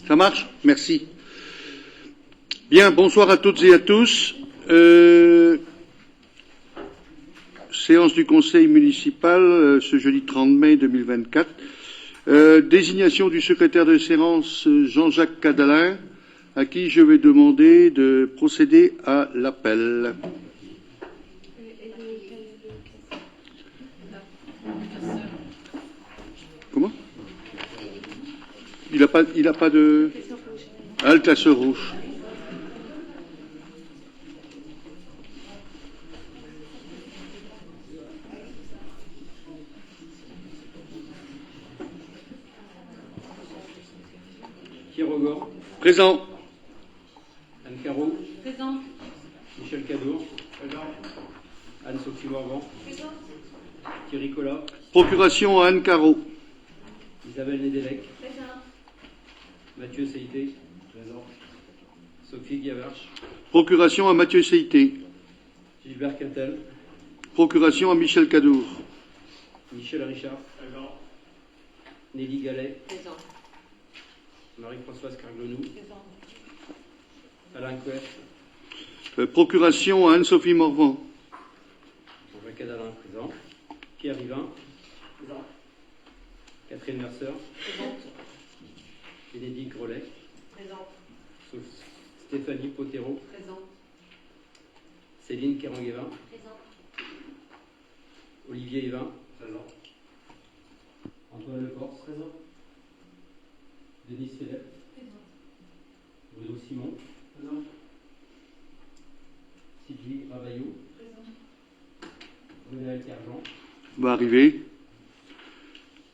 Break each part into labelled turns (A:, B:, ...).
A: Ça marche? Merci. Bien, bonsoir à toutes et à tous. Séance du Conseil municipal, ce jeudi 30 mai 2024. Désignation du secrétaire de séance Jean-Jacques Cadalin, à qui je vais demander de procéder à l'appel. Comment? Il n'a pas de... Ah, le classeur rouge.
B: Kirogor.
A: Présent.
B: Anne Caro.
C: Présent.
B: Michel Cadour. Présent. Anne-Sophie Morvan.
C: Présent.
B: Thierry Collat.
A: Procuration à Anne Caro.
B: Isabelle Nedelec.
C: Présent.
B: Mathieu Seité. Présent. Sophie Gavarche.
A: Procuration à Mathieu Seité.
B: Gilbert Cattel.
A: Procuration à Michel Cadour.
B: Michel Richard. Présent. Nelly Gallet.
C: Présent.
B: Marie-Françoise Carglonou.
C: Présent.
B: Alain Couet.
A: Procuration à Anne-Sophie Morvan.
B: Jean-Jacques Cadalin. Présent. Pierre Yvain. Présent. Catherine Mercer.
C: Présente.
B: Bénédicte Grelet.
C: Présent.
B: Stéphanie Potero.
C: Présent.
B: Céline Keranguevin.
C: Présent.
B: Olivier Yvain. Présent. Antoine Lecorse. Présent. Denis Philippe.
C: Présent.
B: Bruno Simon. Présent. Sylvie Ravaillot.
C: Présent.
B: René Tergent.
A: Va arriver.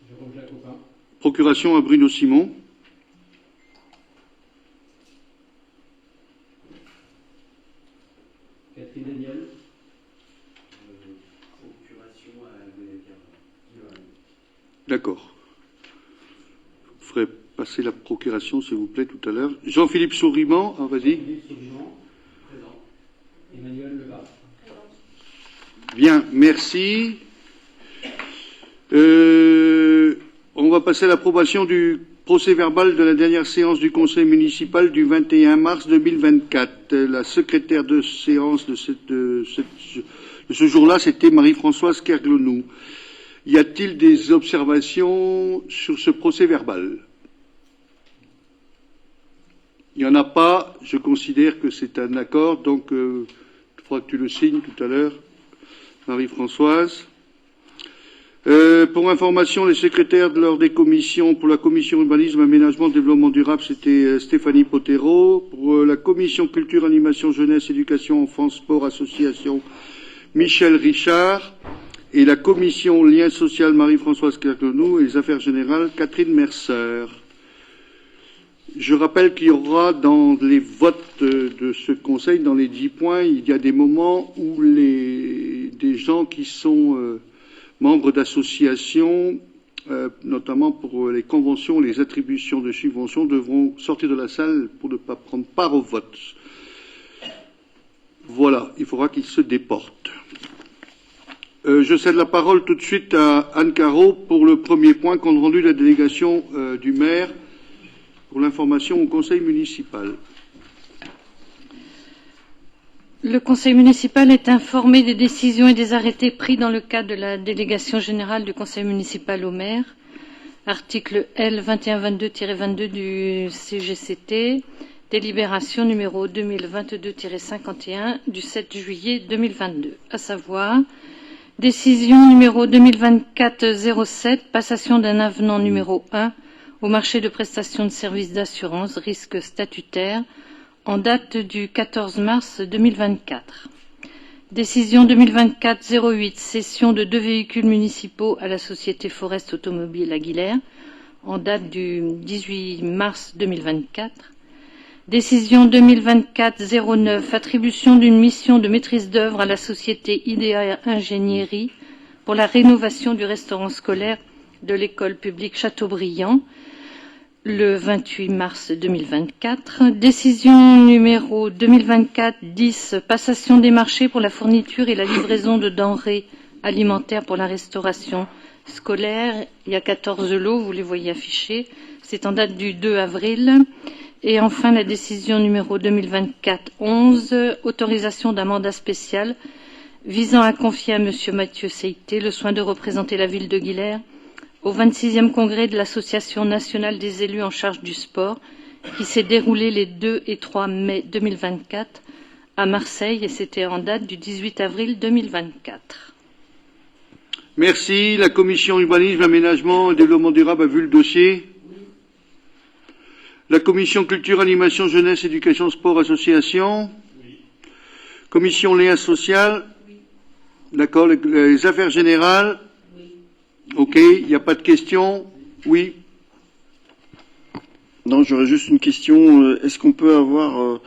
B: Jérôme Jacopin.
A: Procuration à Bruno Simon.
B: Catherine Daniel.
D: Procuration à Guénépière.
A: D'accord. Vous ferez passer la procuration, s'il vous plaît, tout à l'heure. Jean-Philippe Souriman, ah, vas-y.
B: Philippe Souriman. Présent. Emmanuel Lebar.
A: Bien, merci. On va passer à l'approbation du procès-verbal de la dernière séance du Conseil municipal du 21 mars 2024. La secrétaire de séance de ce jour-là, c'était Marie-Françoise Kerglonou. Y a-t-il des observations sur ce procès-verbal? Il n'y en a pas. Je considère que c'est un accord, donc il faudra que tu le signes tout à l'heure, Marie-Françoise. Pour information, les secrétaires lors des commissions, pour la commission urbanisme, aménagement, développement durable, c'était Stéphanie Potero. Pour la commission culture, animation, jeunesse, éducation, enfance, sport, association, Michel Richard. Et la commission lien social, Marie-Françoise Kerglonou. Et les affaires générales, Catherine Mercer. Je rappelle qu'il y aura dans les votes de ce conseil, dans les 10 points, il y a des moments où des gens qui sont membres d'associations, notamment pour les conventions, les attributions de subventions, devront sortir de la salle pour ne pas prendre part au vote. Voilà, il faudra qu'ils se déportent. Je cède la parole tout de suite à Anne Caro pour le premier point, compte rendu de la délégation du maire pour l'information au conseil municipal.
C: Le Conseil municipal est informé des décisions et des arrêtés pris dans le cadre de la délégation générale du Conseil municipal au maire, article L 2122-22 du CGCT, délibération numéro 2022-51 du 7 juillet 2022, à savoir décision numéro 2024-07, passation d'un avenant numéro 1 au marché de prestations de services d'assurance risque statutaire en date du 14 mars 2024. Décision 2024-08, cession de 2 véhicules municipaux à la société Forest Automobile Aguilère en date du 18 mars 2024. Décision 2024-09, attribution d'une mission de maîtrise d'œuvre à la société IDEA Ingénierie pour la rénovation du restaurant scolaire de l'école publique Chateaubriand le 28 mars 2024. Décision numéro 2024-10, passation des marchés pour la fourniture et la livraison de denrées alimentaires pour la restauration scolaires. Il y a 14 lots, vous les voyez affichés. C'est en date du 2 avril. Et enfin, la décision numéro 2024-11, autorisation d'un mandat spécial visant à confier à M. Mathieu Seité le soin de représenter la ville de Guilherme au 26e congrès de l'Association nationale des élus en charge du sport, qui s'est déroulé les 2 et 3 mai 2024 à Marseille, et c'était en date du 18 avril 2024.
A: Merci. La commission urbanisme, aménagement et développement durable a vu le dossier. La commission culture, animation, jeunesse, éducation, sport, association.
B: Oui.
A: Commission liens social.
E: Oui.
A: D'accord. Les affaires générales.
E: Oui.
A: OK. Il n'y a pas de questions. Oui.
F: Non, j'aurais juste une question. Est-ce qu'on peut avoir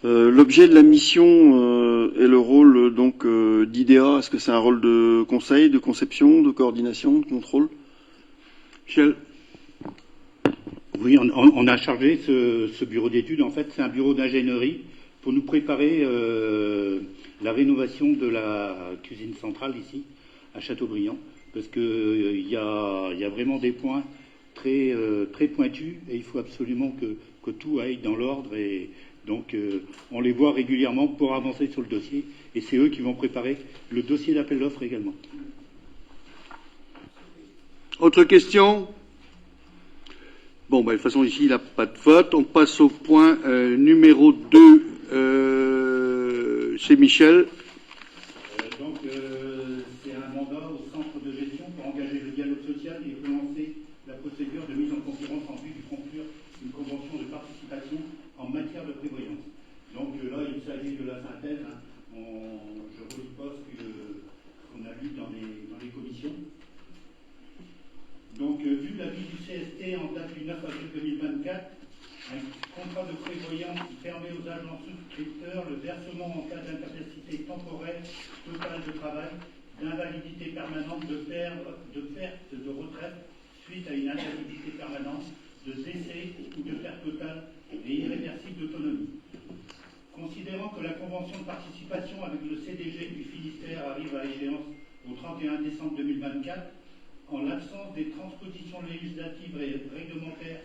F: l'objet de la mission et le rôle donc d'IDEA? Est-ce que c'est un rôle de conseil, de conception, de coordination, de contrôle?
A: Michel.
G: Oui, on a chargé ce bureau d'études. En fait, c'est un bureau d'ingénierie pour nous préparer la rénovation de la cuisine centrale ici, à Châteaubriand, parce que il y a vraiment des points très pointus et il faut absolument que tout aille dans l'ordre, et donc on les voit régulièrement pour avancer sur le dossier, et c'est eux qui vont préparer le dossier d'appel d'offres également.
A: Autre question? Bon, de toute façon, ici, il n'y a pas de vote. On passe au point numéro 2. C'est Michel.
G: Donc, c'est un mandat au centre de gestion pour engager le dialogue social et relancer la procédure de mise en concurrence en vue de conclure une convention de participation en matière de prévoyance. Donc là, il s'agit de la synthèse. Hein. Je ne relis pas ce qu'on a lu dans les commissions. Donc, vu l'avis du CST en date du 9 avril 2024, un contrat de prévoyance qui permet aux agents souscripteurs le versement en cas d'incapacité temporaire totale de travail, d'invalidité permanente, de perte de retraite suite à une invalidité permanente, de décès ou de perte totale et irréversible d'autonomie. Considérant que la convention de participation avec le CDG du Finistère arrive à échéance au 31 décembre 2024, en l'absence des transpositions législatives et réglementaires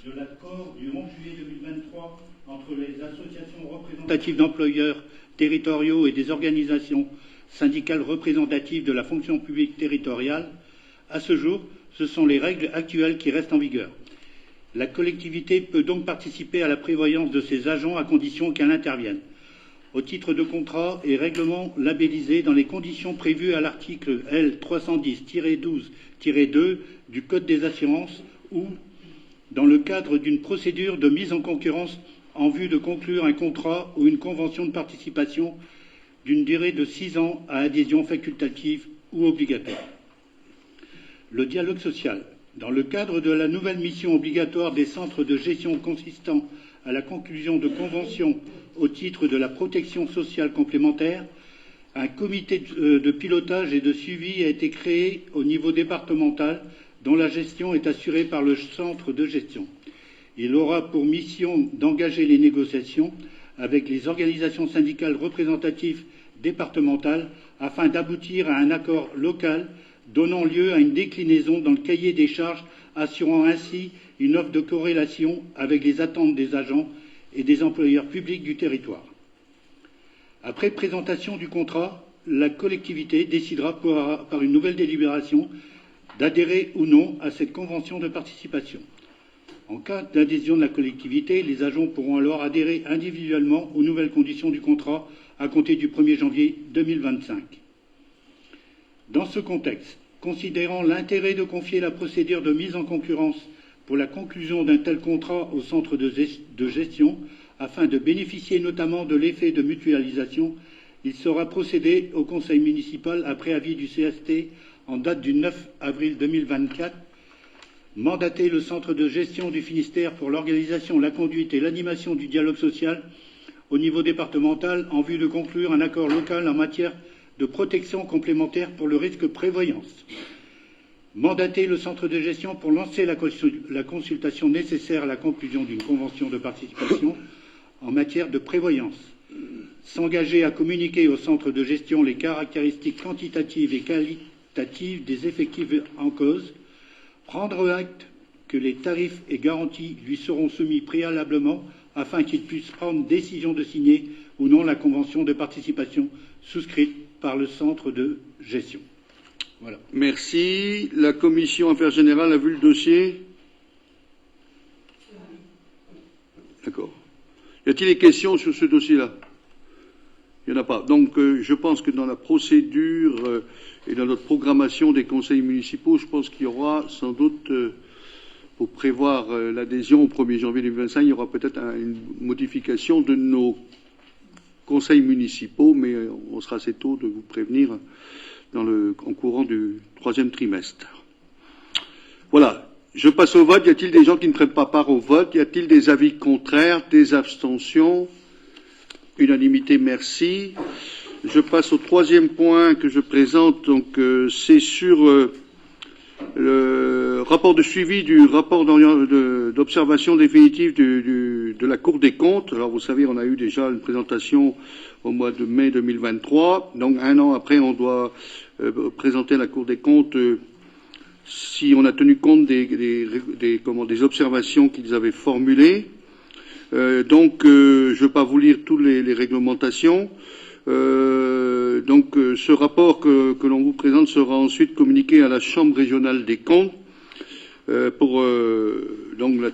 G: de l'accord du 11 juillet 2023 entre les associations représentatives d'employeurs territoriaux et des organisations syndicales représentatives de la fonction publique territoriale, à ce jour, ce sont les règles actuelles qui restent en vigueur. La collectivité peut donc participer à la prévoyance de ses agents à condition qu'elle intervienne au titre de contrat et règlements labellisés dans les conditions prévues à l'article L 310-12-2 du Code des assurances ou dans le cadre d'une procédure de mise en concurrence en vue de conclure un contrat ou une convention de participation d'une durée de 6 ans à adhésion facultative ou obligatoire. Le dialogue social. Dans le cadre de la nouvelle mission obligatoire des centres de gestion consistant à la conclusion de conventions au titre de la protection sociale complémentaire, un comité de pilotage et de suivi a été créé au niveau départemental dont la gestion est assurée par le centre de gestion. Il aura pour mission d'engager les négociations avec les organisations syndicales représentatives départementales afin d'aboutir à un accord local donnant lieu à une déclinaison dans le cahier des charges, assurant ainsi une offre de corrélation avec les attentes des agents et des employeurs publics du territoire. Après présentation du contrat, la collectivité décidera par une nouvelle délibération d'adhérer ou non à cette convention de participation. En cas d'adhésion de la collectivité, les agents pourront alors adhérer individuellement aux nouvelles conditions du contrat à compter du 1er janvier 2025. Dans ce contexte, considérant l'intérêt de confier la procédure de mise en concurrence pour la conclusion d'un tel contrat au centre de gestion, afin de bénéficier notamment de l'effet de mutualisation, il sera procédé au conseil municipal après avis du CST en date du 9 avril 2024, mandater le centre de gestion du Finistère pour l'organisation, la conduite et l'animation du dialogue social au niveau départemental en vue de conclure un accord local en matière de protection complémentaire pour le risque prévoyance. Mandater le centre de gestion pour lancer la consultation nécessaire à la conclusion d'une convention de participation en matière de prévoyance. S'engager à communiquer au centre de gestion les caractéristiques quantitatives et représentative des effectifs en cause, prendre acte que les tarifs et garanties lui seront soumis préalablement afin qu'il puisse prendre décision de signer ou non la convention de participation souscrite par le centre de gestion. Voilà.
A: Merci. La commission Affaires Générales a vu le dossier? D'accord. Y a-t-il des questions sur ce dossier-là? Il n'y en a pas. Donc, je pense que dans la procédure et dans notre programmation des conseils municipaux, je pense qu'il y aura sans doute, pour prévoir l'adhésion au 1er janvier 2025, il y aura peut-être une modification de nos conseils municipaux, mais on sera assez tôt de vous prévenir en courant du 3e trimestre. Voilà. Je passe au vote. Y a-t-il des gens qui ne prennent pas part au vote? Y a-t-il des avis contraires, des abstentions? Unanimité, merci. Je passe au 3e point que je présente. Donc, c'est sur le rapport de suivi du rapport d'observation définitive de la Cour des comptes. Alors, vous savez, on a eu déjà une présentation au mois de mai 2023. Donc, un an après, on doit présenter à la Cour des comptes si on a tenu compte des observations qu'ils avaient formulées. Donc, je ne vais pas vous lire toutes les réglementations. Donc, ce rapport que l'on vous présente sera ensuite communiqué à la Chambre régionale des comptes. Donc, la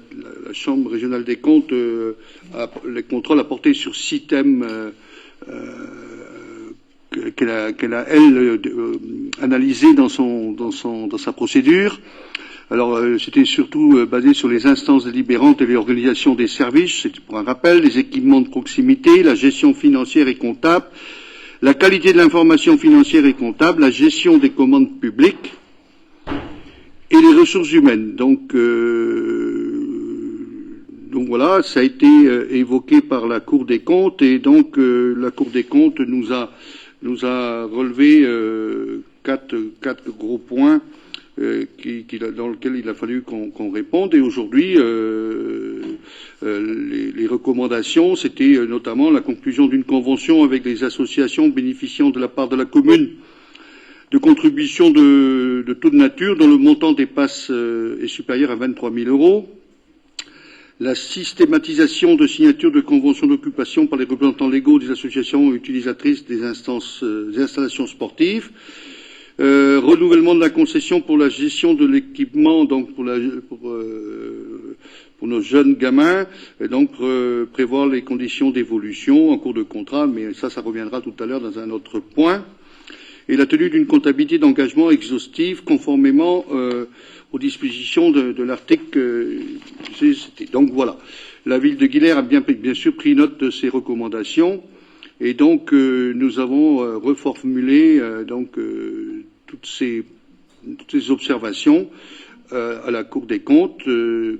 A: Chambre régionale des comptes, les contrôles à porter sur 6 thèmes qu'elle a elle analysé dans sa procédure. Alors, c'était surtout basé sur les instances délibérantes et l'organisation des services, c'est pour un rappel, les équipements de proximité, la gestion financière et comptable, la qualité de l'information financière et comptable, la gestion des commandes publiques et les ressources humaines. Donc voilà, ça a été évoqué par la Cour des comptes et donc la Cour des comptes nous a relevé quatre gros points dans lesquels il a fallu qu'on réponde. Et aujourd'hui, les recommandations, c'était notamment la conclusion d'une convention avec les associations bénéficiant de la part de la commune de contributions de toute nature dont le montant dépasse est supérieur à 23 000 €. La systématisation de signature de conventions d'occupation par les représentants légaux des associations utilisatrices des installations sportives. Renouvellement de la concession pour la gestion de l'équipement, donc pour nos jeunes gamins, et donc prévoir les conditions d'évolution en cours de contrat, mais ça reviendra tout à l'heure dans un autre point. Et la tenue d'une comptabilité d'engagement exhaustive conformément aux dispositions de l'article CCT. Donc voilà, la ville de Guilherme a bien sûr pris note de ces recommandations. Et donc, nous avons reformulé toutes ces observations à la Cour des comptes,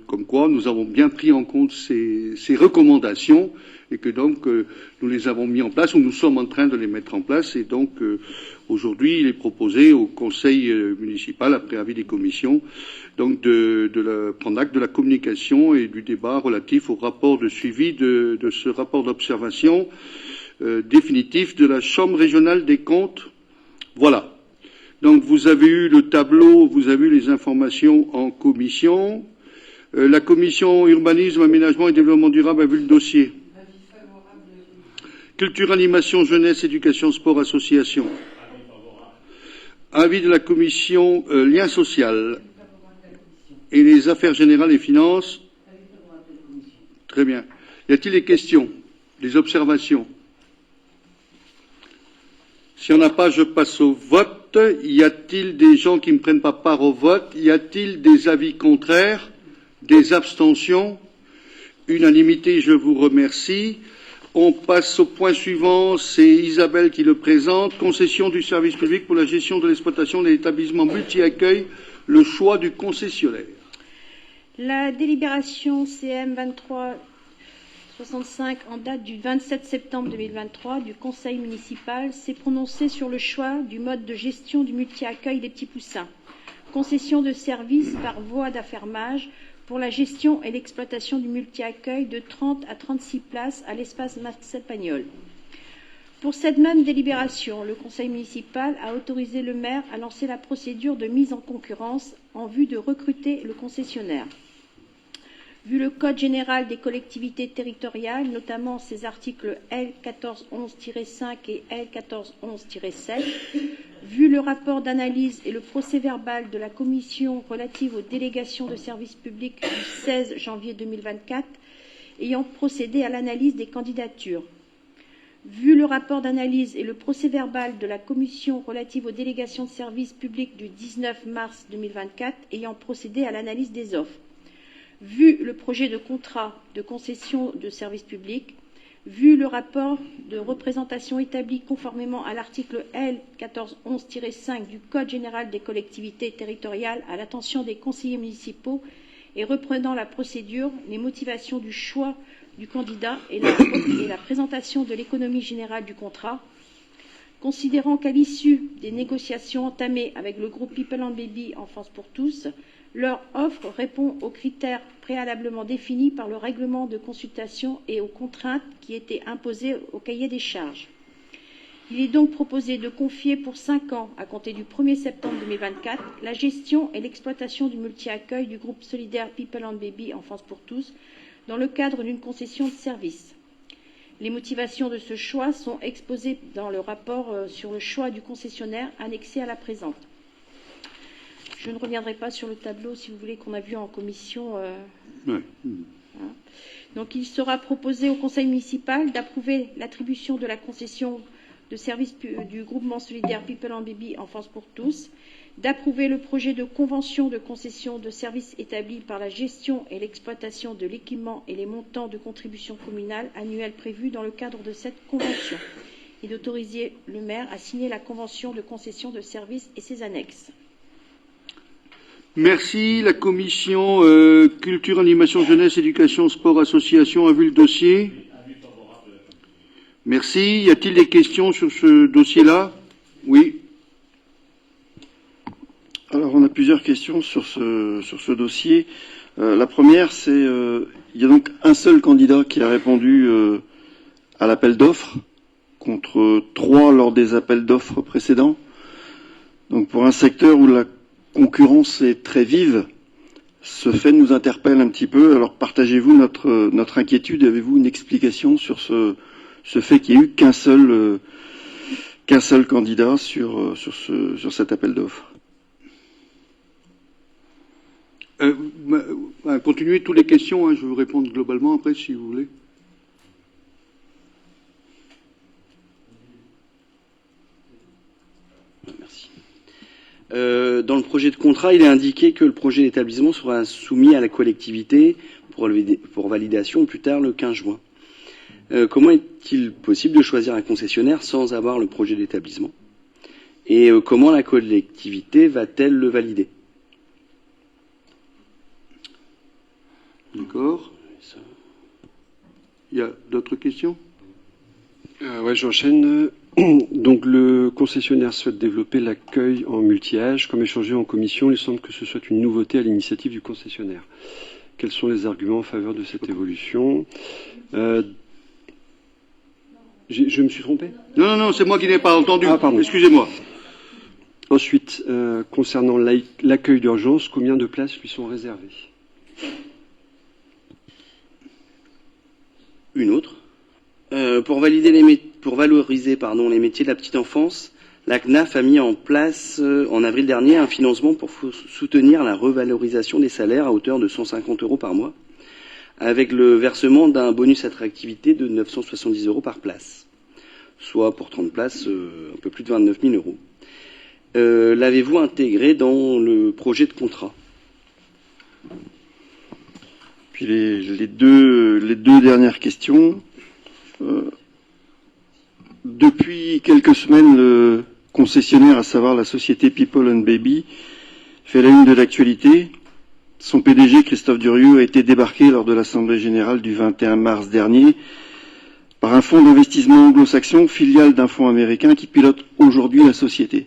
A: comme quoi nous avons bien pris en compte ces recommandations et que donc nous les avons mis en place ou nous sommes en train de les mettre en place. Et donc, aujourd'hui, il est proposé au Conseil municipal, après avis des commissions, donc de prendre acte de la communication et du débat relatif au rapport de suivi de ce rapport d'observation définitif de la Chambre régionale des comptes. Voilà. Donc vous avez eu le tableau, vous avez eu les informations en commission. La commission urbanisme, aménagement et développement durable a vu le dossier. Culture, animation, jeunesse, éducation, sport, association. Avis de la commission lien social et les affaires générales et finances. Très bien. Y a-t-il des questions, des observations? S'il n'y en a pas, je passe au vote. Y a-t-il des gens qui ne prennent pas part au vote? Y a-t-il des avis contraires? Des abstentions? Unanimité, je vous remercie. On passe au point suivant, c'est Isabelle qui le présente. Concession du service public pour la gestion de l'exploitation des établissements multi-accueil, le choix du concessionnaire.
E: La délibération CM 2365 en date du 27 septembre 2023 du Conseil municipal s'est prononcée sur le choix du mode de gestion du multi-accueil des Petits Poussins. Concession de services par voie d'affermage pour la gestion et l'exploitation du multi-accueil de 30 à 36 places à l'espace Marcel Pagnol. Pour cette même délibération, le conseil municipal a autorisé le maire à lancer la procédure de mise en concurrence en vue de recruter le concessionnaire. Vu le Code général des collectivités territoriales, notamment ses articles L. 1411-5 et L. 1411-7, vu le rapport d'analyse et le procès-verbal de la commission relative aux délégations de services publics du 16 janvier 2024, ayant procédé à l'analyse des candidatures, vu le rapport d'analyse et le procès-verbal de la commission relative aux délégations de services publics du 19 mars 2024, ayant procédé à l'analyse des offres, vu le projet de contrat de concession de service public, vu le rapport de représentation établi conformément à l'article L. 1411-5 du Code général des collectivités territoriales à l'attention des conseillers municipaux et reprenant la procédure, les motivations du choix du candidat et la présentation de l'économie générale du contrat, considérant qu'à l'issue des négociations entamées avec le groupe People and Baby Enfance pour tous, leur offre répond aux critères préalablement définis par le règlement de consultation et aux contraintes qui étaient imposées au cahier des charges. Il est donc proposé de confier pour 5 ans, à compter du 1er septembre 2024, la gestion et l'exploitation du multi-accueil du groupe solidaire People and Baby Enfance pour tous dans le cadre d'une concession de service. Les motivations de ce choix sont exposées dans le rapport sur le choix du concessionnaire annexé à la présente. Je ne reviendrai pas sur le tableau, si vous voulez, qu'on a vu en commission.
A: Ouais.
E: Hein. Donc, il sera proposé au conseil municipal d'approuver l'attribution de la concession de service du groupement solidaire People and Baby Enfance pour tous, d'approuver le projet de convention de concession de services établi par la gestion et l'exploitation de l'équipement et les montants de contribution communale annuelle prévus dans le cadre de cette convention, et d'autoriser le maire à signer la convention de concession de services et ses annexes.
A: Merci. La commission culture, animation, jeunesse, éducation, sport, association a vu le dossier. Merci. Y a-t-il des questions sur ce dossier-là? Oui.
F: Alors, on a plusieurs questions sur ce dossier. La première, c'est il y a donc un seul candidat qui a répondu à l'appel d'offres, contre 3 lors des appels d'offres précédents. Donc, pour un secteur où la concurrence est très vive, ce fait nous interpelle un petit peu. Alors, partagez-vous notre inquiétude? Avez-vous une explication sur ce fait qu'il n'y ait eu qu'un seul candidat sur cet appel d'offres?
A: Continuez toutes les questions, hein, je vais vous répondre globalement après si vous voulez.
D: Merci. Dans le projet de contrat, il est indiqué que le projet d'établissement sera soumis à la collectivité pour validation plus tard le 15 juin. Comment est-il possible de choisir un concessionnaire sans avoir le projet d'établissement? Et comment la collectivité va-t-elle le valider?
A: D'accord. Il y a d'autres questions?
H: Ouais, j'enchaîne. Donc le concessionnaire souhaite développer l'accueil en multi-âge. Comme échangé en commission, il semble que ce soit une nouveauté à l'initiative du concessionnaire. Quels sont les arguments en faveur de cette évolution? Je me suis trompé?
A: Non, c'est moi qui n'ai pas entendu.
H: Ah, pardon.
A: Excusez-moi.
H: Ensuite, concernant l'accueil d'urgence, combien de places lui sont réservées?
D: Une autre. Pour valoriser les métiers de la petite enfance, la CNAF a mis en place en avril dernier un financement pour soutenir la revalorisation des salaires à hauteur de 150 € par mois, avec le versement d'un bonus attractivité de 970 € par place, soit pour 30 places un peu plus de 29 000 €. L'avez-vous intégré dans le projet de contrat?
F: Puis les deux dernières questions. Depuis quelques semaines, le concessionnaire, à savoir la société People and Baby, fait la une de l'actualité. Son PDG, Christophe Durieux, a été débarqué lors de l'Assemblée générale du 21 mars dernier par un fonds d'investissement anglo-saxon, filiale d'un fonds américain qui pilote aujourd'hui la société.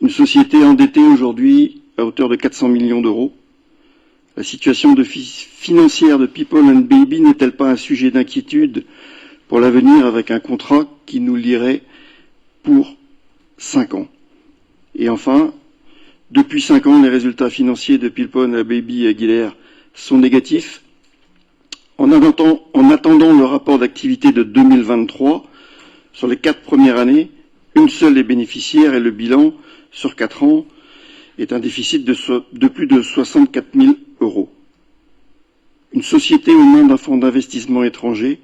F: Une société endettée aujourd'hui à hauteur de 400 millions d'euros. La situation financière de People and Baby n'est-elle pas un sujet d'inquiétude pour l'avenir avec un contrat qui nous lierait pour 5 ans. Et enfin, depuis 5 ans, les résultats financiers de Pilpon, Baby et Aguilera sont négatifs. En attendant le rapport d'activité de 2023, sur les 4 premières années, une seule est bénéficiaire et le bilan sur 4 ans est un déficit de plus de 64 000 €. Une société aux mains d'un fonds d'investissement étranger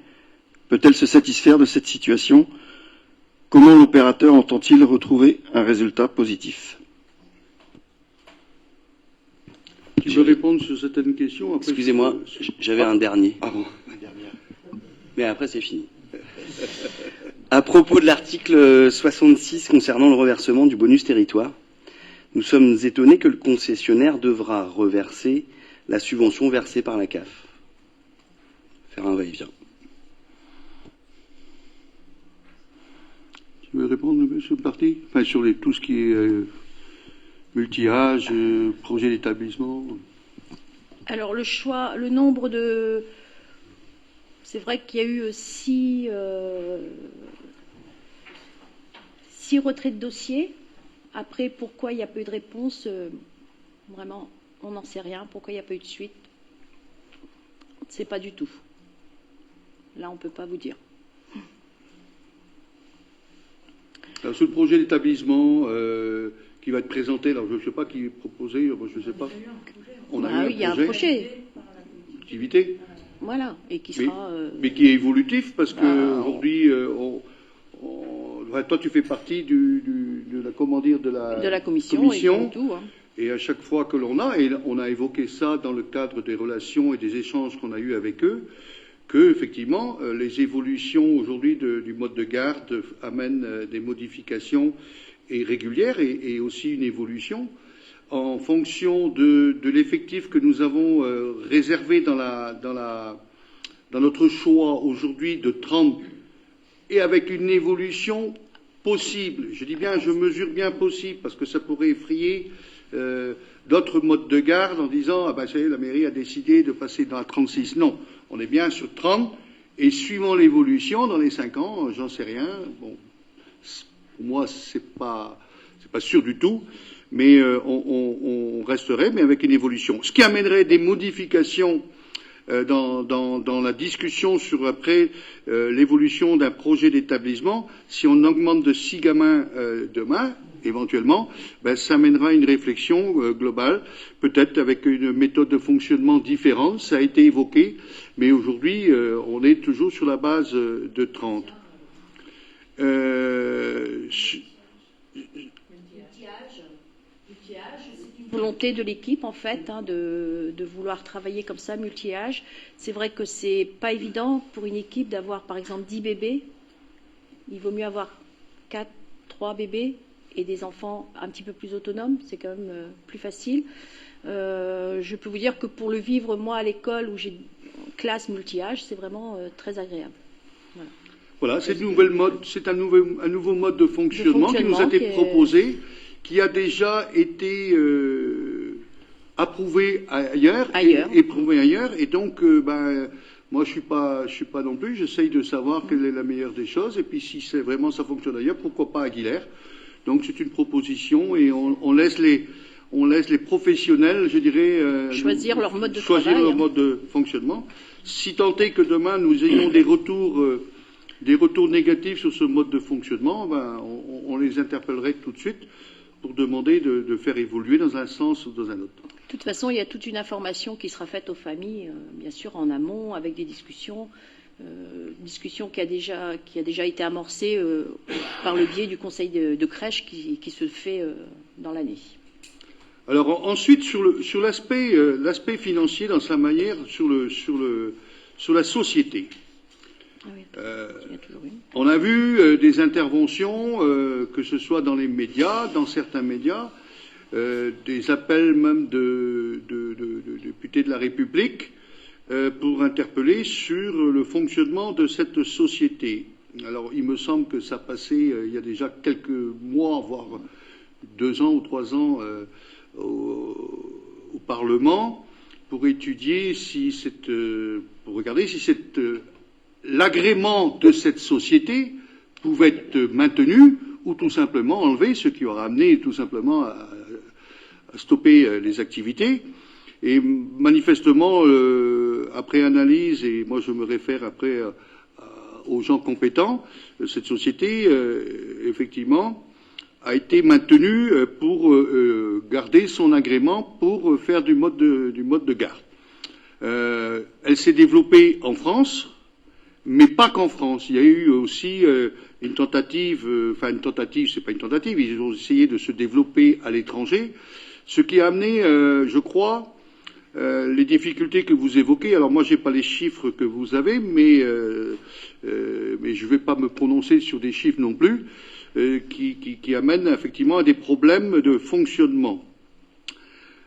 F: peut-elle se satisfaire de cette situation? Comment l'opérateur entend-il retrouver un résultat positif?
A: Tu veux répondre sur certaines questions?
D: Excusez-moi, j'avais un dernier.
A: Ah bon, un dernier.
D: Mais après, c'est fini. À propos de l'article 66 concernant le reversement du bonus territoire, nous sommes étonnés que le concessionnaire devra reverser la subvention versée par la CAF. Faire un va-et-vient.
A: Tu veux répondre sur le parti? Enfin, sur tout ce qui est multi-âge, projet d'établissement.
E: Alors le nombre de... C'est vrai qu'il y a eu 6 retraits de dossiers. Après, pourquoi il n'y a pas eu de réponse, vraiment, on n'en sait rien. Pourquoi il n'y a pas eu de suite, on ne sait pas du tout. Là, on ne peut pas vous dire.
A: Alors, sur le projet d'établissement qui va être présenté, alors je ne sais pas qui est proposé, moi je ne sais pas. On a eu
E: il y a un projet.
A: Activité.
E: Voilà, et qui sera...
A: Mais qui est évolutif, parce qu'aujourd'hui, toi tu fais partie de la commission.
E: Et tout, hein.
A: Et à chaque fois que l'on a, et on a évoqué ça dans le cadre des relations et des échanges qu'on a eus avec eux, que effectivement les évolutions aujourd'hui du mode de garde amènent des modifications régulières et aussi une évolution en fonction de l'effectif que nous avons réservé dans notre choix aujourd'hui de 30 et avec une évolution possible. Je dis bien, je mesure bien possible parce que ça pourrait effrayer d'autres modes de garde en disant ah ben ça y est, la mairie a décidé de passer dans la 36. Non, on est bien sur 30 et suivant l'évolution dans les 5 ans, j'en sais rien. Bon, pour moi c'est pas sûr du tout, mais on resterait mais avec une évolution. Ce qui amènerait des modifications dans la discussion sur après l'évolution d'un projet d'établissement. Si on augmente de 6 gamins demain, éventuellement, ça amènera une réflexion globale, peut-être avec une méthode de fonctionnement différente. Ça a été évoqué, mais aujourd'hui, on est toujours sur la base de 30.
E: Volonté de l'équipe en fait de vouloir travailler comme ça, multi-âge. C'est vrai que c'est pas évident pour une équipe d'avoir par exemple 10 bébés. Il vaut mieux avoir 3 bébés et des enfants un petit peu plus autonomes, c'est quand même plus facile. Je peux vous dire que pour le vivre moi à l'école où j'ai une classe multi-âge, c'est vraiment très agréable.
A: Voilà, c'est un nouveau mode de fonctionnement qui nous a été proposé, qui a déjà été approuvé ailleurs. Éprouvé ailleurs, et donc moi je suis pas non plus, j'essaye de savoir quelle est la meilleure des choses, et puis si c'est vraiment ça fonctionne ailleurs, pourquoi pas Aguilera. Donc c'est une proposition et on laisse les professionnels, je dirais,
E: choisir leur mode de
A: choisir
E: travail,
A: leur mode de fonctionnement. Si tant est que demain nous ayons des retours négatifs sur ce mode de fonctionnement, on les interpellerait tout de suite pour demander de faire évoluer dans un sens ou dans un autre.
E: De toute façon, il y a toute une information qui sera faite aux familles, bien sûr en amont, avec des discussions qui a déjà été amorcée par le biais du conseil de crèche qui se fait dans l'année. Alors
A: ensuite, sur l'aspect financier dans sa manière, sur la société. On a vu des interventions, que ce soit dans les médias, dans certains médias, des appels même de députés de la République pour interpeller sur le fonctionnement de cette société. Alors il me semble que ça passait il y a déjà quelques mois, voire 2 ans ou 3 ans au Parlement pour étudier pour regarder si cette l'agrément de cette société pouvait être maintenu ou tout simplement enlevé, ce qui aura amené tout simplement à stopper les activités. Et manifestement, après analyse, et moi je me réfère après aux gens compétents, cette société, effectivement, a été maintenue pour garder son agrément pour faire du mode de garde. Elle s'est développée en France, mais pas qu'en France. Il y a eu aussi une tentative, c'est pas une tentative, ils ont essayé de se développer à l'étranger, ce qui a amené, je crois, les difficultés que vous évoquez. Alors moi, j'ai pas les chiffres que vous avez, mais je vais pas me prononcer sur des chiffres non plus, qui amènent effectivement à des problèmes de fonctionnement.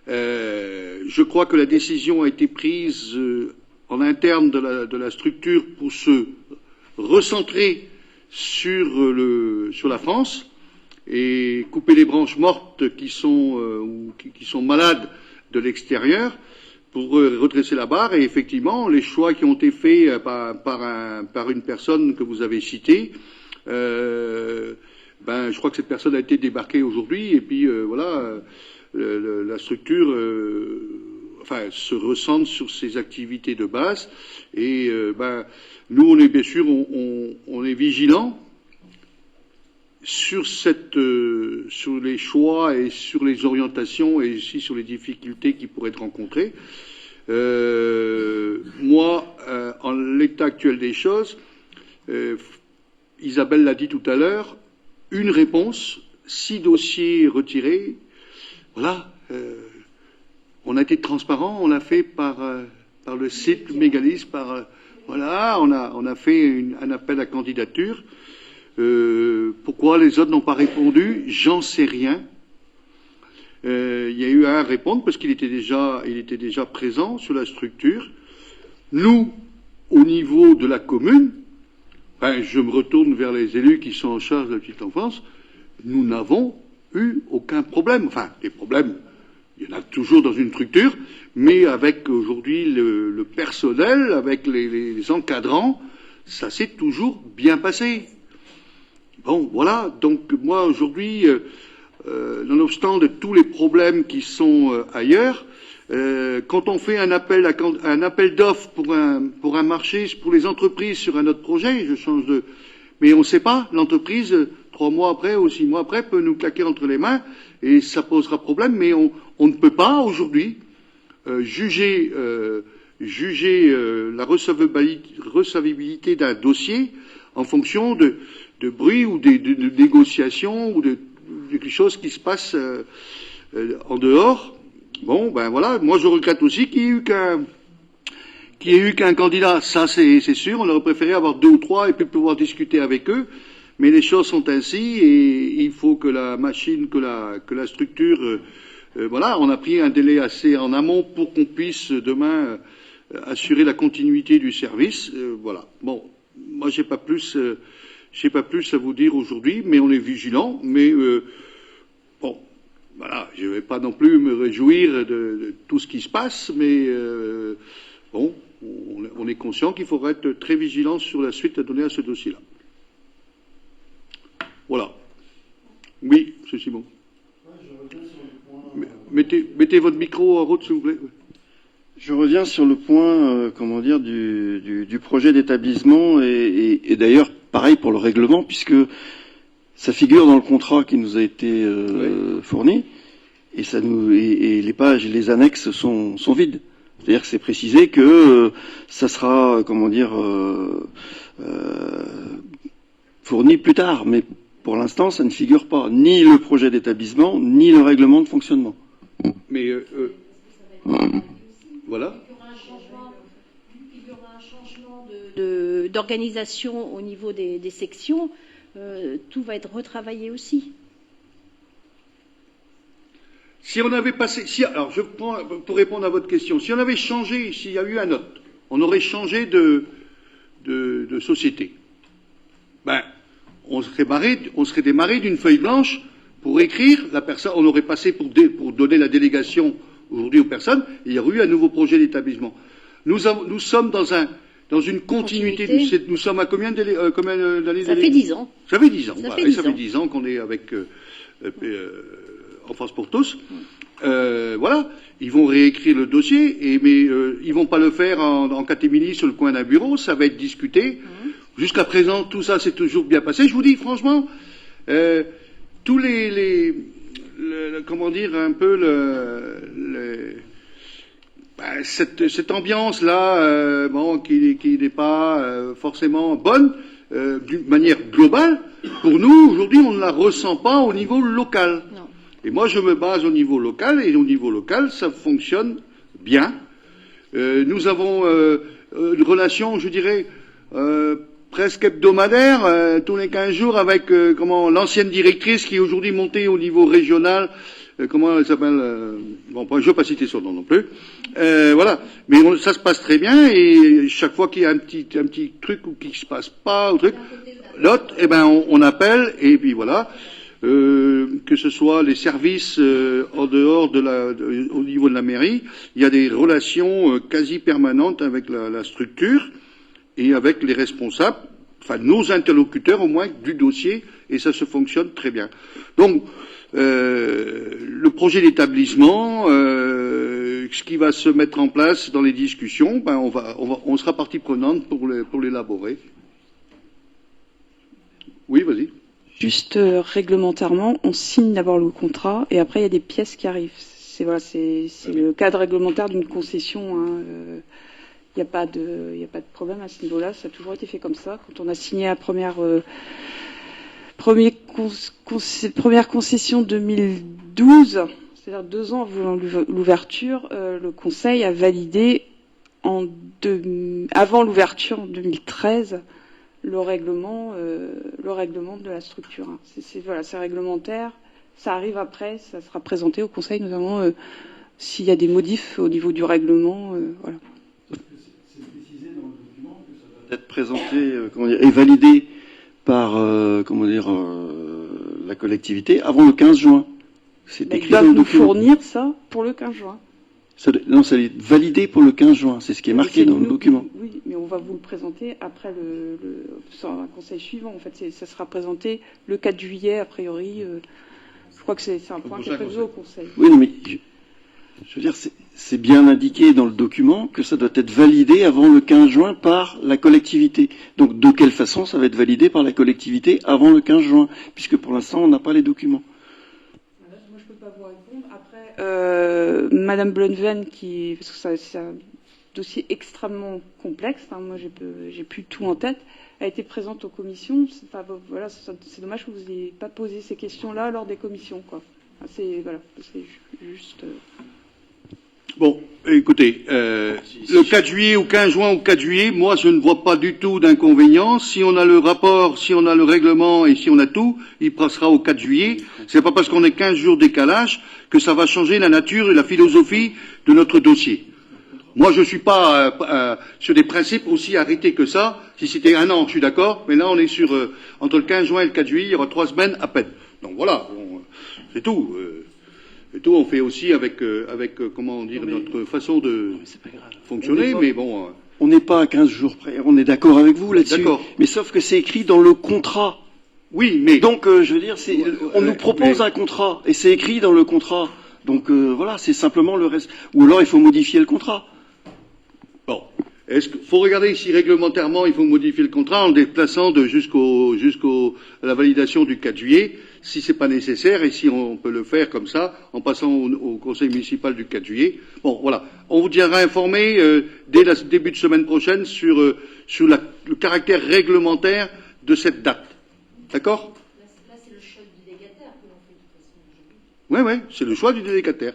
A: Je crois que la décision a été prise en interne de la structure pour se recentrer sur la France et couper les branches mortes qui sont malades de l'extérieur pour redresser la barre. Et effectivement, les choix qui ont été faits par une personne que vous avez citée, je crois que cette personne a été débarquée aujourd'hui et puis voilà, la structure se recentre sur ses activités de base et nous on est bien sûr on est vigilants sur sur les choix et sur les orientations et aussi sur les difficultés qui pourraient être rencontrées. Moi, en l'état actuel des choses, Isabelle l'a dit tout à l'heure, une réponse, 6 dossiers retirés. Voilà, on a été transparent, on l'a fait par le site Mégalis, voilà, on a fait un appel à candidature. Pourquoi les autres n'ont pas répondu, j'en sais rien. Il y a eu à répondre parce qu'il était déjà présent sur la structure. Nous, au niveau de la commune, je me retourne vers les élus qui sont en charge de la petite enfance, nous n'avons eu aucun problème. Enfin, des problèmes, il y en a toujours dans une structure, mais avec aujourd'hui le personnel, avec les encadrants, ça s'est toujours bien passé. Bon, voilà, donc moi aujourd'hui, nonobstant de tous les problèmes qui sont ailleurs, quand on fait un appel d'offres pour un marché, pour les entreprises sur un autre projet, mais on ne sait pas, l'entreprise, 3 mois après ou 6 mois après, peut nous claquer entre les mains et ça posera problème, mais on ne peut pas aujourd'hui juger la recevabilité d'un dossier en fonction de bruit ou de négociations ou de quelque chose qui se passe en dehors. Bon, voilà, moi je regrette aussi qu'il y ait eu qu'un candidat, ça c'est sûr, on aurait préféré avoir 2 ou 3 et puis pouvoir discuter avec eux, mais les choses sont ainsi et il faut que la machine, que la structure, voilà, on a pris un délai assez en amont pour qu'on puisse demain assurer la continuité du service, voilà. Bon, moi j'ai pas plus à vous dire aujourd'hui, mais on est vigilant, mais bon, voilà, je ne vais pas non plus me réjouir de tout ce qui se passe, mais bon, on est conscient qu'il faudra être très vigilant sur la suite à donner à ce dossier-là. Voilà. Oui, M. Simon. Mettez votre micro en route, s'il vous plaît.
F: Je reviens sur le point, du projet d'établissement et d'ailleurs, pareil pour le règlement, puisque ça figure dans le contrat qui nous a été fourni, et les pages et les annexes sont vides. C'est-à-dire que c'est précisé que ça sera, fourni plus tard, mais pour l'instant, ça ne figure pas, ni le projet d'établissement, ni le règlement de fonctionnement.
A: Mais voilà.
E: Il y aura un changement d'organisation au niveau des sections. Tout va être retravaillé aussi.
A: Si on avait passé, alors je prends pour répondre à votre question, si on avait changé, s'il y a eu un autre, on aurait changé de société. On serait démarré d'une feuille blanche pour écrire la personne, on aurait passé pour donner la délégation aujourd'hui aux personnes, et il y aurait eu un nouveau projet d'établissement. Nous sommes dans dans une continuité. Nous sommes à combien d'années
E: Ça fait 10 ans.
A: Ça fait 10 ans.
E: Ça
A: Voilà.
E: fait
A: Et
E: 10
A: ça fait
E: ans.
A: 10 ans qu'on est avec En France pour tous. Voilà. Ils vont réécrire le dossier, mais ils vont pas le faire en catémini sur le coin d'un bureau. Ça va être discuté. Jusqu'à présent, tout ça s'est toujours bien passé. Je vous dis franchement, tous comment dire un peu cette ambiance-là, bon, qui n'est pas forcément bonne d'une manière globale. Pour nous, aujourd'hui, on ne la ressent pas au niveau local.
E: Non.
A: Et moi, je me base au niveau local, et au niveau local, ça fonctionne bien. Nous avons une relation, je dirais, presque hebdomadaire, tous les 15 jours, avec l'ancienne directrice qui est aujourd'hui montée au niveau régional. Comment elle s'appelle bon, je ne vais pas citer son nom non plus. Voilà. Mais ça se passe très bien, et chaque fois qu'il y a un petit truc ou qui se passe pas, ou truc, l'autre, eh ben, on appelle, et puis voilà. Que ce soit les services en dehors au niveau de la mairie, il y a des relations quasi permanentes avec la structure et avec les responsables, enfin nos interlocuteurs au moins du dossier, et ça se fonctionne très bien. Donc le projet d'établissement, ce qui va se mettre en place dans les discussions, ben on sera partie prenante pour l'élaborer. Oui, vas-y.
I: Juste réglementairement, on signe d'abord le contrat et après il y a des pièces qui arrivent. C'est le cadre réglementaire d'une concession. Il n'y a pas de problème à ce niveau-là. Ça a toujours été fait comme ça. Quand on a signé la première concession 2012, c'est-à-dire 2 ans avant l'ouverture, le Conseil a validé avant l'ouverture en 2013 le règlement de la structure. C'est réglementaire. Ça arrive après, ça sera présenté au Conseil, notamment s'il y a des modifs au niveau du règlement. Voilà.
F: C'est précisé dans le document que ça doit être présenté et validé par la collectivité avant le 15 juin. C'est
I: Ils
F: écrit dans
I: doivent
F: le
I: nous
F: document.
I: fournir ça pour le 15 juin.
F: Ça est validé pour le 15 juin, c'est ce qui est marqué dans le document.
I: Oui, mais on va vous le présenter après sur un conseil suivant. En fait, ça sera présenté le 4 juillet, a priori. Je crois que c'est un point qui est prévu au conseil.
F: Oui, non, mais je veux dire, c'est bien indiqué dans le document que ça doit être validé avant le 15 juin par la collectivité. Donc, de quelle façon ça va être validé par la collectivité avant le 15 juin, puisque pour l'instant, on n'a pas les documents.
I: Moi, je peux pas vous répondre. Après, Madame Blunven, parce que c'est un dossier extrêmement complexe, hein, moi j'ai plus tout en tête, a été présente aux commissions. C'est dommage que vous n'ayez pas posé ces questions-là lors des commissions, quoi. C'est juste.
A: Bon, écoutez, le 4 juillet ou 15 juin ou 4 juillet, moi je ne vois pas du tout d'inconvénient. Si on a le rapport, si on a le règlement et si on a tout, il passera au 4 juillet. C'est pas parce qu'on est 15 jours décalage que ça va changer la nature et la philosophie de notre dossier. Moi je suis pas sur des principes aussi arrêtés que ça. Si c'était 1 an, je suis d'accord, mais là on est sur entre le 15 juin et le 4 juillet, il y aura 3 semaines à peine. Donc voilà, c'est tout. Et tout, on fait aussi avec comment dire, notre façon de fonctionner, mais bon.
F: On n'est pas à 15 jours près, on est d'accord avec vous là-dessus.
A: D'accord.
F: Mais sauf que c'est écrit dans le contrat.
A: Oui, mais.
F: Donc, je veux dire, on nous propose un contrat, et c'est écrit dans le contrat. Donc, voilà, c'est simplement le reste. Ou alors, il faut modifier le contrat.
A: Bon. Est-ce qu'il faut regarder si réglementairement il faut modifier le contrat en le déplaçant jusqu'à la validation du 4 juillet, si c'est pas nécessaire et si on peut le faire comme ça en passant au conseil municipal du 4 juillet. Bon, voilà. On vous tiendra informé dès le début de semaine prochaine sur le caractère réglementaire de cette date. D'accord?
E: Là, c'est le choix du délégataire que l'on fait de toute façon.
A: Oui, c'est le choix du délégataire.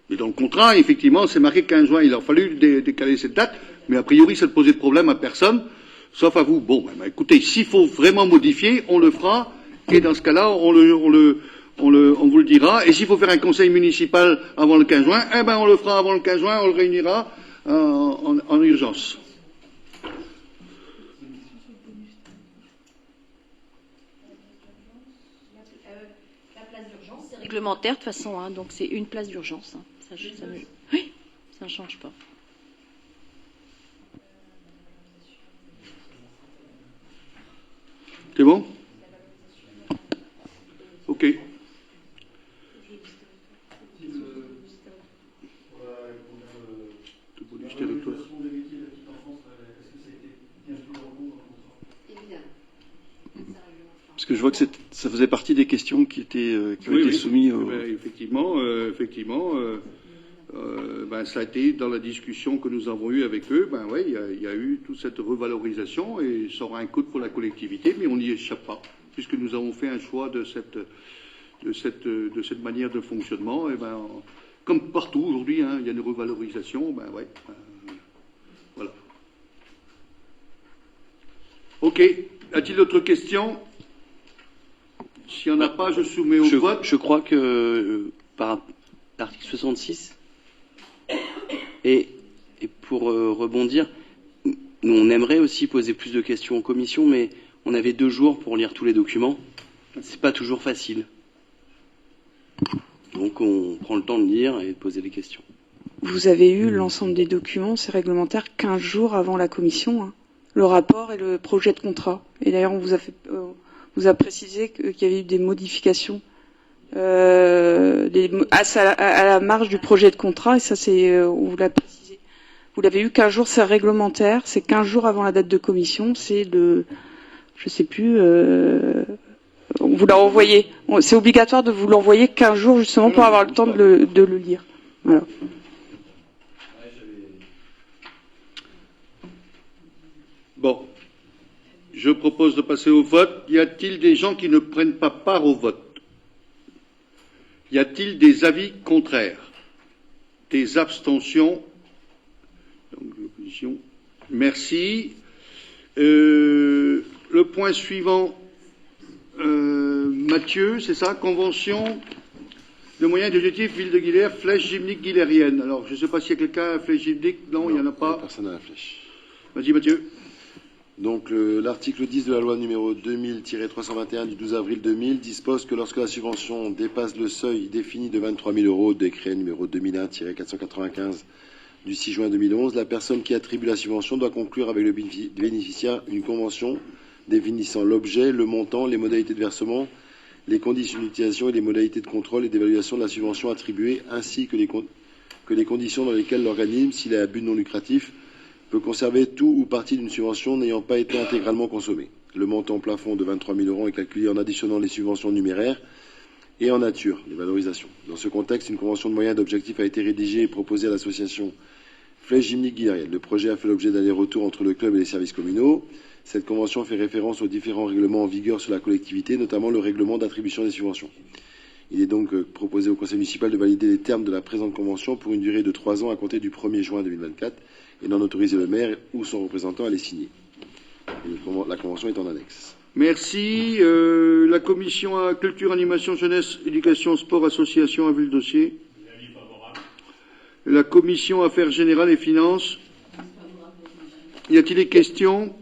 A: Mais dans le contrat, effectivement, c'est marqué 15 juin. Il a fallu décaler cette date, mais a priori, ça ne posait de problème à personne, sauf à vous. Bon, écoutez, s'il faut vraiment modifier, on le fera, et dans ce cas-là, on vous le dira. Et s'il faut faire un conseil municipal avant le 15 juin, on le fera avant le 15 juin, on le réunira en urgence.
E: La place d'urgence, c'est réglementaire de toute façon, hein, donc c'est une place d'urgence. Hein. Oui, ça ne change pas.
A: C'est bon? Ok.
F: Parce que je vois que ça faisait partie des questions qui ont été soumises au...
A: Effectivement, ça a été dans la discussion que nous avons eue avec eux. Il y a eu toute cette revalorisation et ça aura un coût pour la collectivité, mais on n'y échappe pas, puisque nous avons fait un choix de cette manière de fonctionnement. Comme partout aujourd'hui, il y a une revalorisation. Voilà. Ok. A-t-il d'autres questions? S'il n'y en a pas, je soumets au vote.
D: Je crois que par l'article 66, et pour rebondir, nous on aimerait aussi poser plus de questions en commission, mais on avait 2 jours pour lire tous les documents. C'est pas toujours facile. Donc on prend le temps de lire et de poser des questions.
I: Vous avez eu l'ensemble des documents, c'est réglementaire, 15 jours avant la commission, le rapport et le projet de contrat. Et d'ailleurs, on vous a précisé qu'il y avait eu des modifications à la marge du projet de contrat, et ça, on vous l'a précisé. Vous l'avez eu 15 jours, c'est réglementaire, c'est 15 jours avant la date de commission, c'est je sais plus, on vous l'a envoyé. C'est obligatoire de vous l'envoyer 15 jours, justement, pour avoir le temps de le lire. Voilà.
A: Bon. Je propose de passer au vote. Y a-t-il des gens qui ne prennent pas part au vote? Y a-t-il des avis contraires? Des abstentions? Donc, l'opposition. Merci. Le point suivant, Mathieu, c'est ça? Convention de moyens et d'objectifs Ville de Guilher, flèche gymnique guilhérienne. Alors, je ne sais pas s'il y a quelqu'un à la flèche gymnique. Non, il n'y en a pas.
J: Personne à la flèche.
A: Vas-y, Mathieu.
J: Donc l'article 10 de la loi numéro 2000-321 du 12 avril 2000 dispose que lorsque la subvention dépasse le seuil défini de 23 000 €, décret numéro 2001-495 du 6 juin 2011, la personne qui attribue la subvention doit conclure avec le bénéficiaire une convention définissant l'objet, le montant, les modalités de versement, les conditions d'utilisation et les modalités de contrôle et d'évaluation de la subvention attribuée, ainsi que les conditions dans lesquelles l'organisme, s'il est à but non lucratif, peut conserver tout ou partie d'une subvention n'ayant pas été intégralement consommée. Le montant plafond de 23 000 € est calculé en additionnant les subventions numéraires et en nature, les valorisations. Dans ce contexte, une convention de moyens d'objectifs a été rédigée et proposée à l'association Flèche gymnique guilhérienne. Le projet a fait l'objet d'allers-retours entre le club et les services communaux. Cette convention fait référence aux différents règlements en vigueur sur la collectivité, notamment le règlement d'attribution des subventions. Il est donc proposé au conseil municipal de valider les termes de la présente convention pour une durée de 3 ans à compter du 1er juin 2024 et d'en autoriser le maire ou son représentant à les signer. La convention est en annexe.
A: Merci. La commission à culture, animation, jeunesse, éducation, sport, association, avis le dossier. La commission affaires générales et finances. Y a-t-il des questions?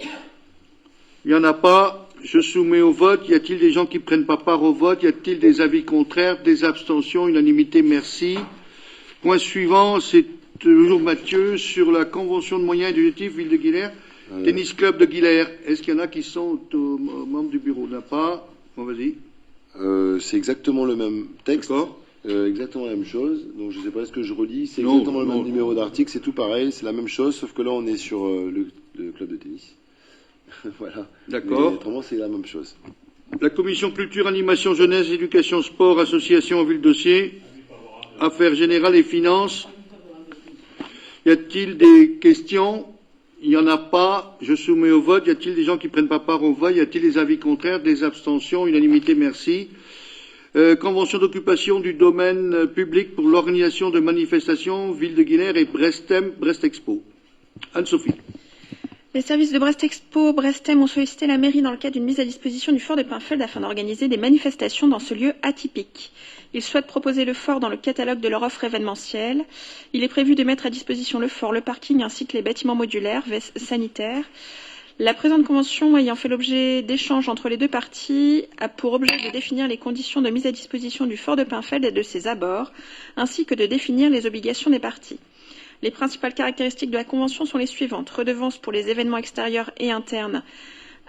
A: Il n'y en a pas. Je soumets au vote. Y a-t-il des gens qui ne prennent pas part au vote? Y a-t-il des avis contraires? Des abstentions? Unanimité, merci. Point suivant, c'est toujours Mathieu sur la convention de moyens et d'objectifs Ville de Guilher, tennis club de Guilher. Est-ce qu'il y en a qui sont membres du bureau? Il n'y en a pas. Bon, vas-y.
J: C'est exactement le même texte.
A: D'accord.
J: Exactement la même chose. Donc je ne sais pas ce que je relis. C'est exactement le même numéro d'article. C'est tout pareil. C'est la même chose, sauf que là on est sur le club de tennis. Voilà.
A: D'accord.
J: Autrement c'est la même chose.
A: La commission culture, animation, jeunesse, éducation, sport, association, ville dossier, affaires générales et finances. Y a-t-il des questions? Il n'y en a pas. Je soumets au vote. Y a-t-il des gens qui ne prennent pas part au vote? Y a-t-il des avis contraires? Des abstentions? Unanimité, merci. Convention d'occupation du domaine public pour l'organisation de manifestations, Ville de Guilher et Brestem, Brest Expo. Anne-Sophie.
E: Les services de Brest Expo, Brestem ont sollicité la mairie dans le cadre d'une mise à disposition du fort de Pinfeld afin d'organiser des manifestations dans ce lieu atypique. Ils souhaitent proposer le fort dans le catalogue de leur offre événementielle. Il est prévu de mettre à disposition le fort, le parking ainsi que les bâtiments modulaires, sanitaires. La présente convention, ayant fait l'objet d'échanges entre les deux parties, a pour objet de définir les conditions de mise à disposition du fort de Pinfeld et de ses abords, ainsi que de définir les obligations des parties. Les principales caractéristiques de la convention sont les suivantes. Redevance pour les événements extérieurs et internes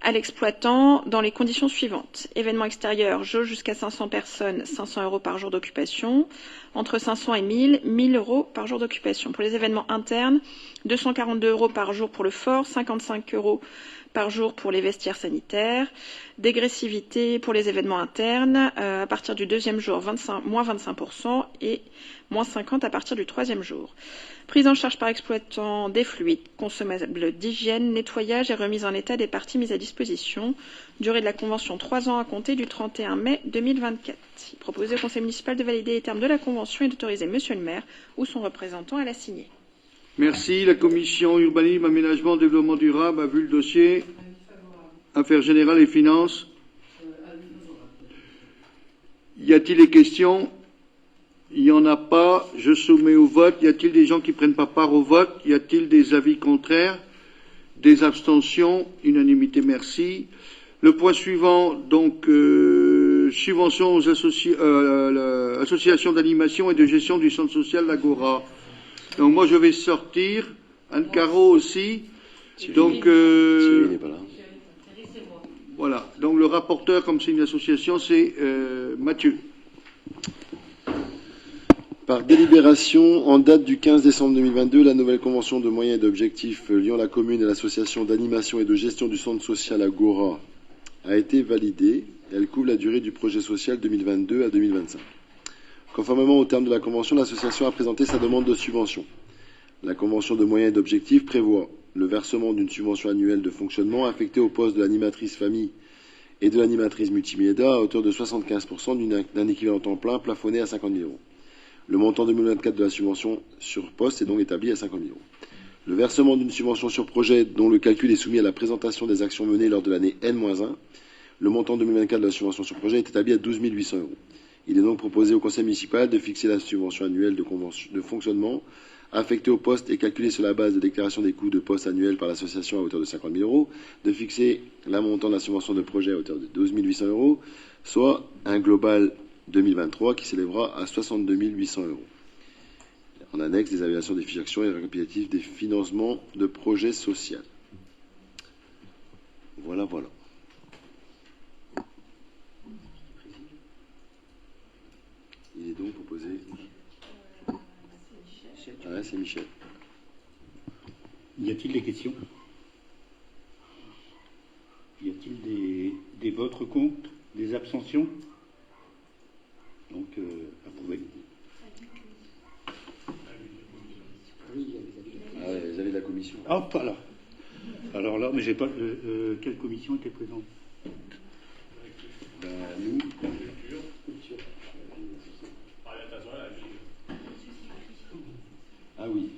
E: à l'exploitant dans les conditions suivantes. Événements extérieurs, jauge jusqu'à 500 personnes, 500 € par jour d'occupation. Entre 500 et 1000, 1000 € par jour d'occupation. Pour les événements internes, 242 € par jour pour le fort, 55 € par jour pour les vestiaires sanitaires. Dégressivité pour les événements internes, à partir du deuxième jour, moins 25% et moins 50% à partir du troisième jour. Prise en charge par exploitant des fluides consommables d'hygiène, nettoyage et remise en état des parties mises à disposition. Durée de la convention 3 ans à compter du 31 mai 2024. Il proposait au conseil municipal de valider les termes de la convention et d'autoriser monsieur le maire ou son représentant à la signer.
A: Merci. La commission urbanisme, aménagement, développement durable a vu le dossier. Affaires générales et finances. Y a-t-il des questions? Il n'y en a pas. Je soumets au vote. Y a-t-il des gens qui ne prennent pas part au vote? Y a-t-il des avis contraires? Des abstentions? Unanimité, merci. Le point suivant, donc, subvention aux associations d'animation et de gestion du centre social l'Agora. Donc moi je vais sortir. Anne Caro aussi. Donc
J: Thierry n'est pas là.
A: voilà. Donc le rapporteur, comme c'est une association, c'est Mathieu.
J: Par délibération, en date du 15 décembre 2022, la nouvelle convention de moyens et d'objectifs liant la commune et l'association d'animation et de gestion du centre social Agora a été validée. Elle couvre la durée du projet social 2022 à 2025. Conformément aux termes de la convention, l'association a présenté sa demande de subvention. La convention de moyens et d'objectifs prévoit le versement d'une subvention annuelle de fonctionnement affectée au poste de l'animatrice famille et de l'animatrice multimédia à hauteur de 75% d'un équivalent temps plein plafonné à 50 000 €. Le montant 2024 de la subvention sur poste est donc établi à 50 000 €. Le versement d'une subvention sur projet dont le calcul est soumis à la présentation des actions menées lors de l'année N-1, le montant 2024 de la subvention sur projet est établi à 12 800 €. Il est donc proposé au conseil municipal de fixer la subvention annuelle de fonctionnement affectée au poste et calculée sur la base de déclaration des coûts de poste annuels par l'association à hauteur de 50 000 €, de fixer la montant de la subvention de projet à hauteur de 12 800 €, soit un global 2023 qui s'élèvera à 62 800 €. En annexe, des évaluations des fiches actions et récapitulatifs des financements de projets sociaux. Voilà, voilà. Il est donc proposé. Ouais, c'est Michel.
G: Y a-t-il des questions? Y a-t-il des votes contre? Des abstentions? Donc, approuvé.
J: Ah ouais, les avis de la commission.
G: Ah, pas là. Alors là, mais j'ai pas. Quelle commission était présente?
J: Nous. Ah oui.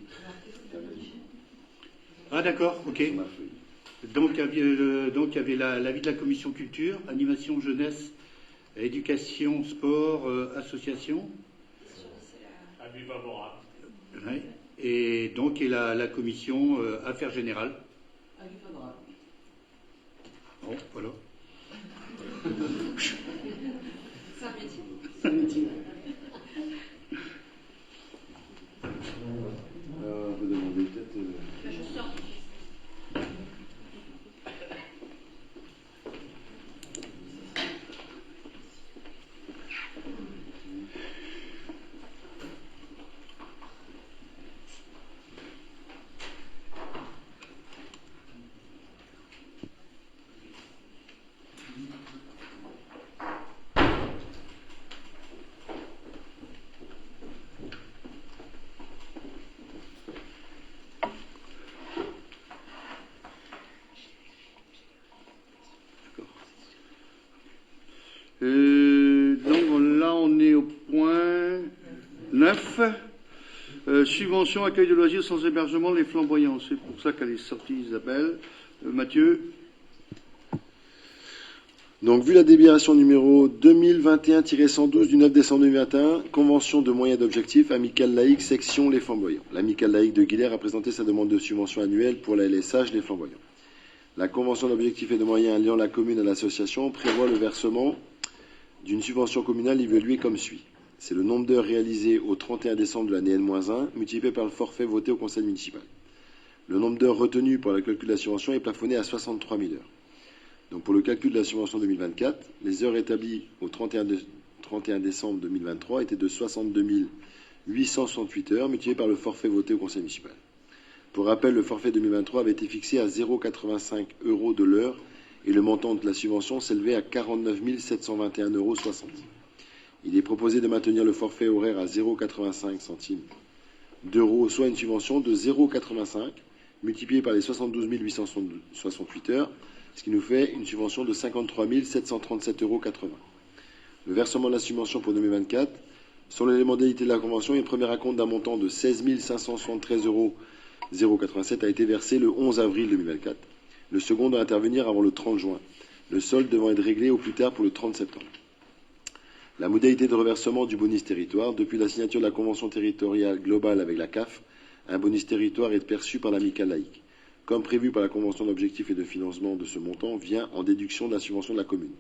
G: Ah d'accord, ok. Donc il y avait l'avis de la commission culture, animation, jeunesse, éducation, sport, association.
B: Avis favorable.
G: Ouais. Et donc la commission affaires générales.
B: Avis favorable.
G: Bon, voilà.
J: On peut demander peut-être.
E: Je sors.
A: Donc là, on est au point 9. Subvention accueil de loisirs sans hébergement, les flamboyants. C'est pour ça qu'elle est sortie, Isabelle. Mathieu.
J: Donc, vu la délibération numéro 2021-112 du 9 décembre 2021, convention de moyens d'objectifs, amicale laïque, section Les Flamboyants. L'amicale laïque de Guilher a présenté sa demande de subvention annuelle pour la LSH Les Flamboyants. La convention d'objectifs et de moyens liant la commune à l'association prévoit le versement d'une subvention communale évaluée comme suit. C'est le nombre d'heures réalisées au 31 décembre de l'année N-1 multiplié par le forfait voté au conseil municipal. Le nombre d'heures retenues pour la calcul de la subvention est plafonné à 63 000 heures. Donc pour le calcul de la subvention 2024, les heures établies au 31 décembre 2023 étaient de 62 868 heures multipliées par le forfait voté au conseil municipal. Pour rappel, le forfait 2023 avait été fixé à 0,85 € de l'heure et le montant de la subvention s'élevait à 49 721,60 €. Il est proposé de maintenir le forfait horaire à 0,85 centimes d'euros, soit une subvention de 0,85 multipliée par les 72 868 heures, ce qui nous fait une subvention de 53 737,80 €. Le versement de la subvention pour 2024, selon les modalités de la convention, un premier acompte d'un montant de 16 573,087 € a été versé le 11 avril 2024. Le second doit intervenir avant le 30 juin, le solde devant être réglé au plus tard pour le 30 septembre. La modalité de reversement du bonus territoire, depuis la signature de la convention territoriale globale avec la CAF, un bonus territoire est perçu par l'amicale laïque. Comme prévu par la convention d'objectifs et de financement de ce montant, vient en déduction de la subvention de la commune.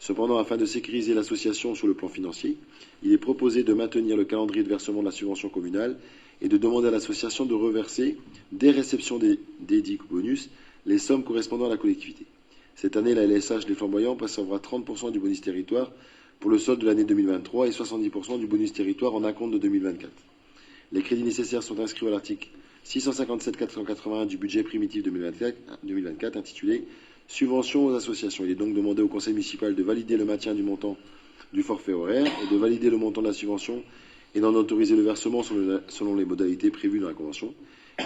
J: Cependant, afin de sécuriser l'association sur le plan financier, il est proposé de maintenir le calendrier de versement de la subvention communale et de demander à l'association de reverser, dès réception des dits bonus, les sommes correspondant à la collectivité. Cette année, la LSH des Flamboyants percevra 30% du bonus territoire pour le solde de l'année 2023 et 70% du bonus territoire en acompte de 2024. Les crédits nécessaires sont inscrits à l'article 657 481 du budget primitif 2024 intitulé « Subvention aux associations ». Il est donc demandé au conseil municipal de valider le maintien du montant du forfait horaire et de valider le montant de la subvention et d'en autoriser le versement selon les modalités prévues dans la convention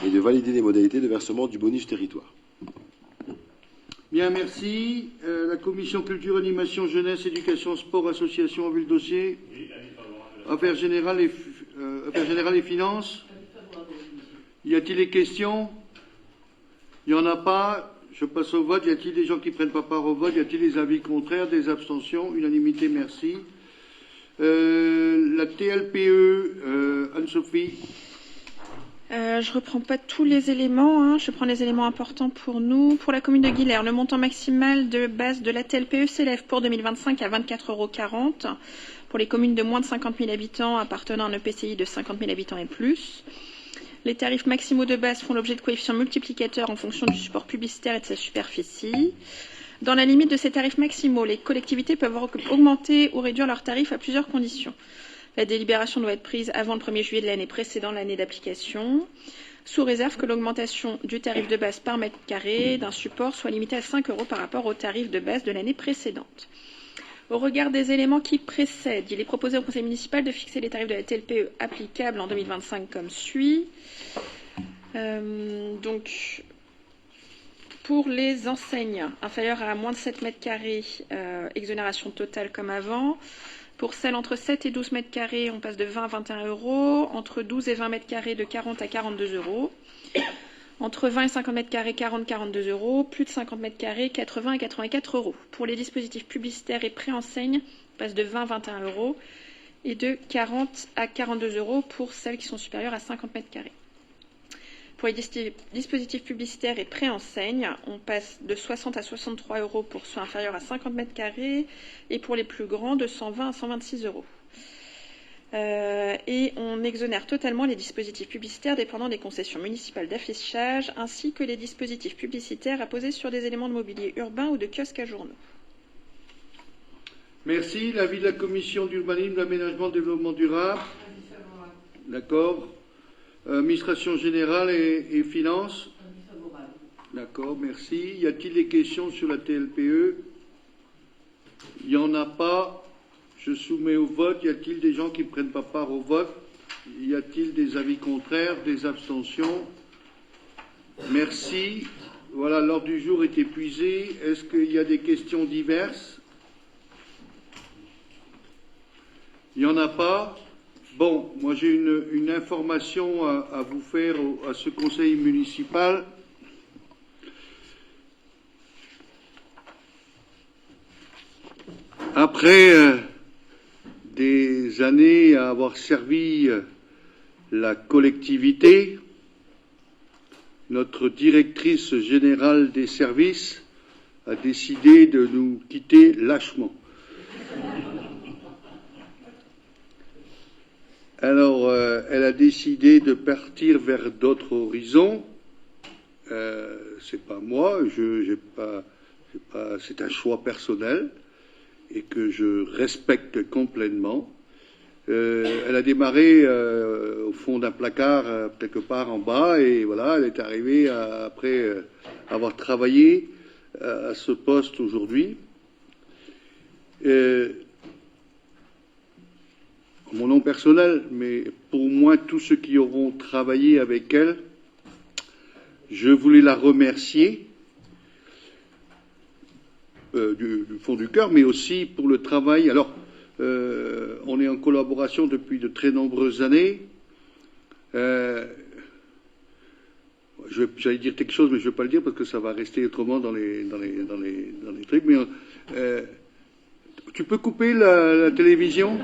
J: et de valider les modalités de versement du bonus territoire.
A: Bien, merci. La commission culture, animation, jeunesse, éducation, sport, association a vu le dossier. Affaires générales et finances. Y a-t-il des questions? Il n'y en a pas. Je passe au vote. Y a-t-il des gens qui ne prennent pas part au vote? Y a-t-il des avis contraires, des abstentions? Unanimité, merci. La TLPE, Anne-Sophie.
E: Je ne reprends pas tous les éléments, je prends les éléments importants pour nous. Pour la commune de Guilher, le montant maximal de base de la TLPE s'élève pour 2025 à 24,40 € pour les communes de moins de 50 000 habitants appartenant à un EPCI de 50 000 habitants et plus. Les tarifs maximaux de base font l'objet de coefficients multiplicateurs en fonction du support publicitaire et de sa superficie. Dans la limite de ces tarifs maximaux, les collectivités peuvent augmenter ou réduire leurs tarifs à plusieurs conditions. La délibération doit être prise avant le 1er juillet de l'année précédant l'année d'application, sous réserve que l'augmentation du tarif de base par mètre carré d'un support soit limitée à 5 € par rapport au tarif de base de l'année précédente. Au regard des éléments qui précèdent, il est proposé au conseil municipal de fixer les tarifs de la TLPE applicables en 2025 comme suit. Donc, pour les enseignes inférieures à moins de 7 mètres carrés, exonération totale comme avant. Pour celles entre 7 et 12 mètres carrés, on passe de 20 à 21 €. Entre 12 et 20 mètres carrés, de 40 à 42 €. Entre 20 et 50 mètres carrés, 40 à 42 €. Plus de 50 mètres carrés, 80 à 84 €. Pour les dispositifs publicitaires et préenseignes, on passe de 20 à 21 € et de 40 à 42 € pour celles qui sont supérieures à 50 mètres carrés. Pour les dispositifs publicitaires et préenseignes, on passe de 60 à 63 € pour ceux inférieurs à 50 mètres carrés et pour les plus grands de 120 à 126 €. Et on exonère totalement les dispositifs publicitaires dépendant des concessions municipales d'affichage ainsi que les dispositifs publicitaires apposés sur des éléments de mobilier urbain ou de kiosques à journaux.
A: Merci. L'avis de la commission d'urbanisme, d'aménagement, de développement durable. D'accord. Administration générale et finances. D'accord, merci. Y a-t-il des questions sur la TLPE? Il n'y en a pas. Je soumets au vote. Y a-t-il des gens qui ne prennent pas part au vote? Y a-t-il des avis contraires, des abstentions? Merci. Voilà, l'ordre du jour est épuisé. Est-ce qu'il y a des questions diverses? Il n'y en a pas. Bon, moi j'ai une information à vous faire à ce conseil municipal. Après des années à avoir servi la collectivité, notre directrice générale des services a décidé de nous quitter lâchement. Alors, elle a décidé de partir vers d'autres horizons. C'est pas moi, j'ai pas C'est un choix personnel et que je respecte complètement. Elle a démarré au fond d'un placard, quelque part en bas, et voilà, elle est arrivée après avoir travaillé à ce poste aujourd'hui. Mon nom personnel, mais pour moi, tous ceux qui auront travaillé avec elle, je voulais la remercier du fond du cœur, mais aussi pour le travail. Alors, on est en collaboration depuis de très nombreuses années. J'allais dire quelque chose, mais je ne vais pas le dire parce que ça va rester autrement dans les trucs. Mais tu peux couper la télévision ?